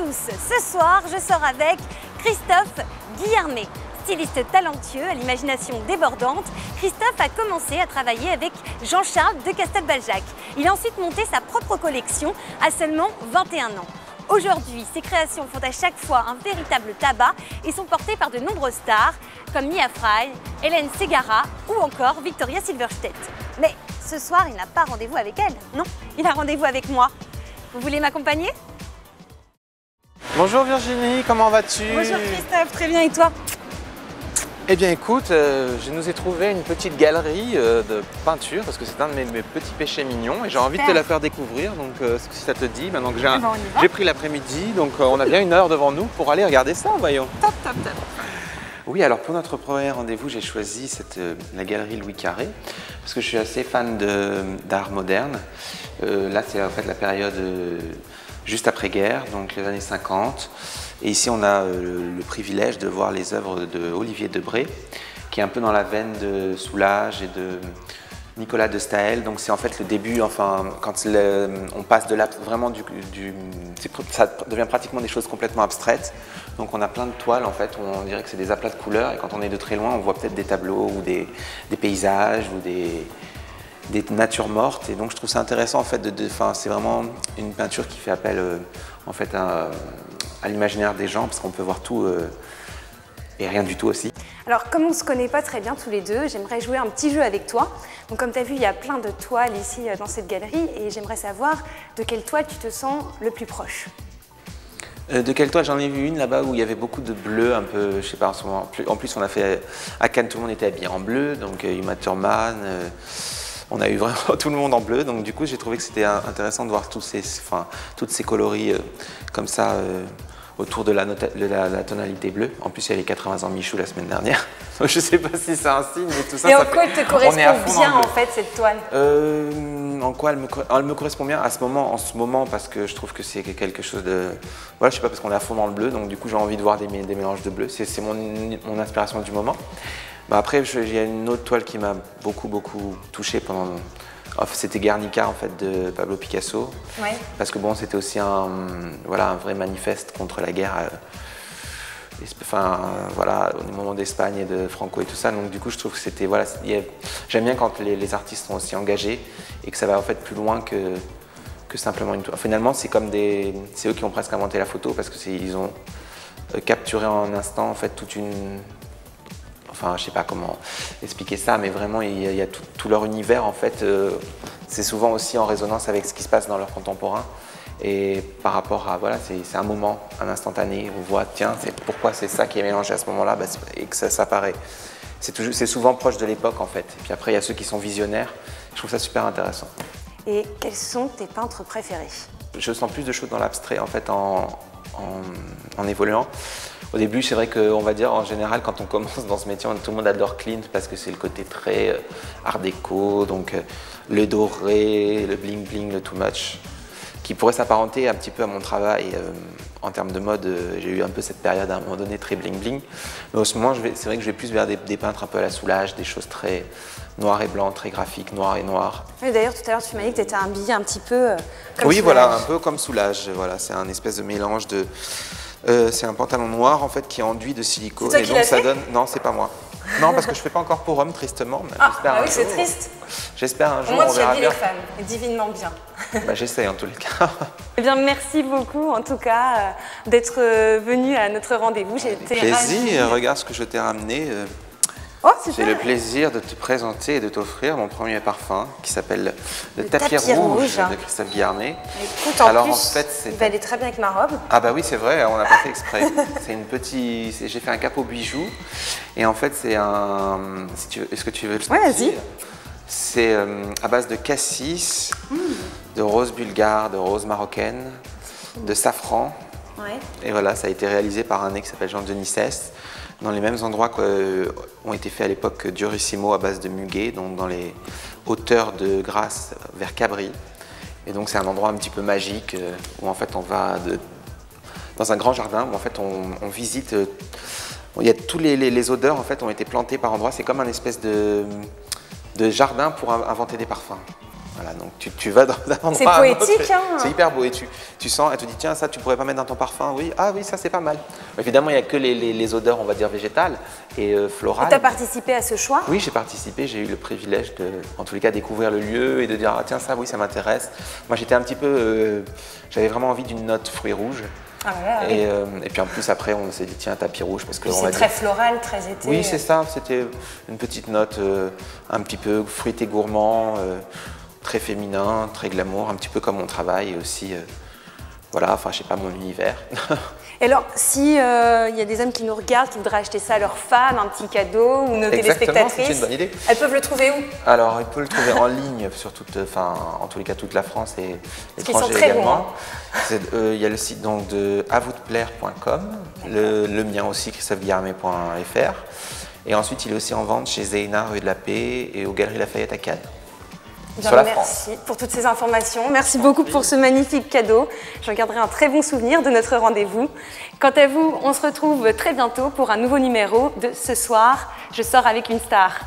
tous, ce soir je sors avec Christophe Guillermet. Styliste talentueux à l'imagination débordante, Christophe a commencé à travailler avec Jean-Charles de Castelbajac. Il a ensuite monté sa propre collection à seulement 21 ans. Aujourd'hui, ses créations font à chaque fois un véritable tabac et sont portées par de nombreuses stars comme Mia Fry, Hélène Ségara ou encore Victoria Silverstedt. Mais ce soir, il n'a pas rendez-vous avec elle, non, il a rendez-vous avec moi. Vous voulez m'accompagner? Bonjour Virginie, comment vas-tu? Bonjour Christophe, très bien et toi? Eh bien écoute, je nous ai trouvé une petite galerie de peinture parce que c'est un de mes petits péchés mignons et j'ai envie de te la faire découvrir, donc si ça te dit, maintenant que j'ai pris l'après-midi, donc on a bien une heure devant nous pour aller regarder ça, voyons. Top, top, top. Oui, alors pour notre premier rendez-vous, j'ai choisi la galerie Louis Carré parce que je suis assez fan d'art moderne. Là, c'est en fait la période juste après-guerre, donc les années 50. Et ici, on a le privilège de voir les œuvres de Olivier Debré, qui est un peu dans la veine de Soulages et de Nicolas de Staël. Donc c'est en fait le début, enfin, quand on passe de là vraiment ça devient pratiquement des choses complètement abstraites. Donc on a plein de toiles en fait, où on dirait que c'est des aplats de couleurs et quand on est de très loin, on voit peut-être des tableaux ou des paysages ou des natures mortes. Et donc je trouve ça intéressant en fait, c'est vraiment une peinture qui fait appel en fait à l'imaginaire des gens parce qu'on peut voir tout et rien du tout aussi. Alors comme on ne se connaît pas très bien tous les deux, j'aimerais jouer un petit jeu avec toi. Donc comme tu as vu, il y a plein de toiles ici dans cette galerie et j'aimerais savoir de quelle toile tu te sens le plus proche. De quelle toile? J'en ai vu une là-bas où il y avait beaucoup de bleu, un peu, je sais pas en ce moment. En plus, on a fait à Cannes, tout le monde était habillé en bleu, donc Uma Thurman, on a eu vraiment tout le monde en bleu, donc du coup j'ai trouvé que c'était intéressant de voir toutes ces coloris comme ça autour de la tonalité bleue. En plus, il y a les 80 ans Michou la semaine dernière. Je ne sais pas si c'est un signe, mais tout ça. Et en quoi elle te correspond bien en fait cette toile? En quoi elle me correspond bien en ce moment, parce que je trouve que c'est quelque chose de. Voilà, je sais pas, parce qu'on est à fond dans le bleu, donc du coup j'ai envie de voir des mélanges de bleu. C'est mon inspiration du moment. Bah après, il y a une autre toile qui m'a beaucoup touché pendant. C'était Guernica en fait de Pablo Picasso, ouais. Parce que bon, c'était aussi un vrai manifeste contre la guerre, au moment d'Espagne et de Franco et tout ça. Donc du coup, je trouve que c'était j'aime bien quand les artistes sont aussi engagés et que ça va en fait plus loin que simplement une toile. Finalement, c'est eux qui ont presque inventé la photo parce que ils ont capturé en un instant en fait toute une. Enfin, je sais pas comment expliquer ça, mais vraiment, il y a tout leur univers, en fait. C'est souvent aussi en résonance avec ce qui se passe dans leur contemporain. Et par rapport à, c'est un moment, un instantané. On voit, tiens, pourquoi c'est ça qui est mélangé à ce moment-là et que ça apparaît. C'est souvent proche de l'époque, en fait. Et puis après, il y a ceux qui sont visionnaires. Je trouve ça super intéressant. Et quels sont tes peintres préférés? Je sens plus de choses dans l'abstrait, en fait, en évoluant. Au début, c'est vrai qu'on va dire, en général, quand on commence dans ce métier, tout le monde adore Klimt parce que c'est le côté très art déco, donc le doré, le bling bling, le too much, qui pourrait s'apparenter un petit peu à mon travail. En termes de mode, j'ai eu un peu cette période à un moment donné très bling bling. Mais en ce moment, c'est vrai que je vais plus vers des peintres un peu à la Soulages, des choses très noir et blanc, très graphiques, noir et noir. Oui, d'ailleurs, tout à l'heure, tu m'as dit que tu étais habillée un petit peu comme oui, Soulages. Voilà, un peu comme Soulages. Voilà, c'est un espèce de mélange de. C'est un pantalon noir en fait qui est enduit de silicone et donc ça donne. Non, c'est pas moi. Non, parce que je fais pas encore pour homme, tristement. Mais oui, c'est triste. J'espère un jour. Moi, tu habilles les femmes, divinement bien. J'essaie en tous les cas. Eh bien, merci beaucoup en tout cas d'être venu à notre rendez-vous. J'ai été plaisir. Regarde ce que je t'ai ramené. J'ai le plaisir de te présenter et de t'offrir mon premier parfum qui s'appelle le tapis rouge de Christophe Guillermet. Écoute, en plus, il va aller très bien avec ma robe. Ah bah oui, c'est vrai, on n'a pas fait exprès. J'ai fait un capot bijou et en fait c'est un. Est-ce que tu veux le sentir? Ouais, vas-y. C'est à base de cassis, de rose bulgare, de rose marocaine, de safran. Ouais. Et voilà, ça a été réalisé par un mec qui s'appelle Jean-Denis Ceste, dans les mêmes endroits qu'ont été faits à l'époque Diorissimo à base de muguet, donc dans les hauteurs de Grasse vers Cabris. Et donc c'est un endroit un petit peu magique où en fait on va dans un grand jardin où en fait on visite. Il y a tous les odeurs en fait ont été plantées par endroits. C'est comme un espèce de jardin pour inventer des parfums. Voilà, donc tu vas d'un endroit C'est à un autre. poétique, hein. C'est hyper beau. Et tu sens, elle te dit, tiens, ça, tu pourrais pas mettre dans ton parfum. Oui, ah oui, ça, c'est pas mal. Évidemment, il n'y a que les odeurs, on va dire, végétales et florales. Tu as participé à ce choix? Oui, j'ai participé. J'ai eu le privilège de, en tous les cas, découvrir le lieu et de dire, ah, tiens, ça, oui, ça m'intéresse. Moi, j'étais un petit peu... j'avais vraiment envie d'une note fruits rouges. Ah là là, Et puis en plus, après, on s'est dit, tiens, tapis rouge. Parce que c'est très floral, très été. Oui, c'est ça. C'était une petite note un petit peu fruité gourmand, très féminin, très glamour, un petit peu comme mon travail aussi. Voilà, enfin, je sais pas, mon univers. Et alors, si y a des hommes qui nous regardent, qui voudraient acheter ça à leur femme, un petit cadeau, ou nos téléspectatrices, c'est une bonne idée. Elles peuvent le trouver où? Alors, ils peuvent le trouver en ligne sur en tous les cas, toute la France et l'étranger également. Il y a le site donc de avousdeplaire.com, le mien aussi, christopheguillarmet.fr. Et ensuite, il est aussi en vente chez Zeyna, rue de la Paix et aux Galeries Lafayette à Cannes. Sur la France. Merci pour toutes ces informations. Merci beaucoup pour ce magnifique cadeau. J'en garderai un très bon souvenir de notre rendez-vous. Quant à vous, on se retrouve très bientôt pour un nouveau numéro de Ce soir, je sors avec une star.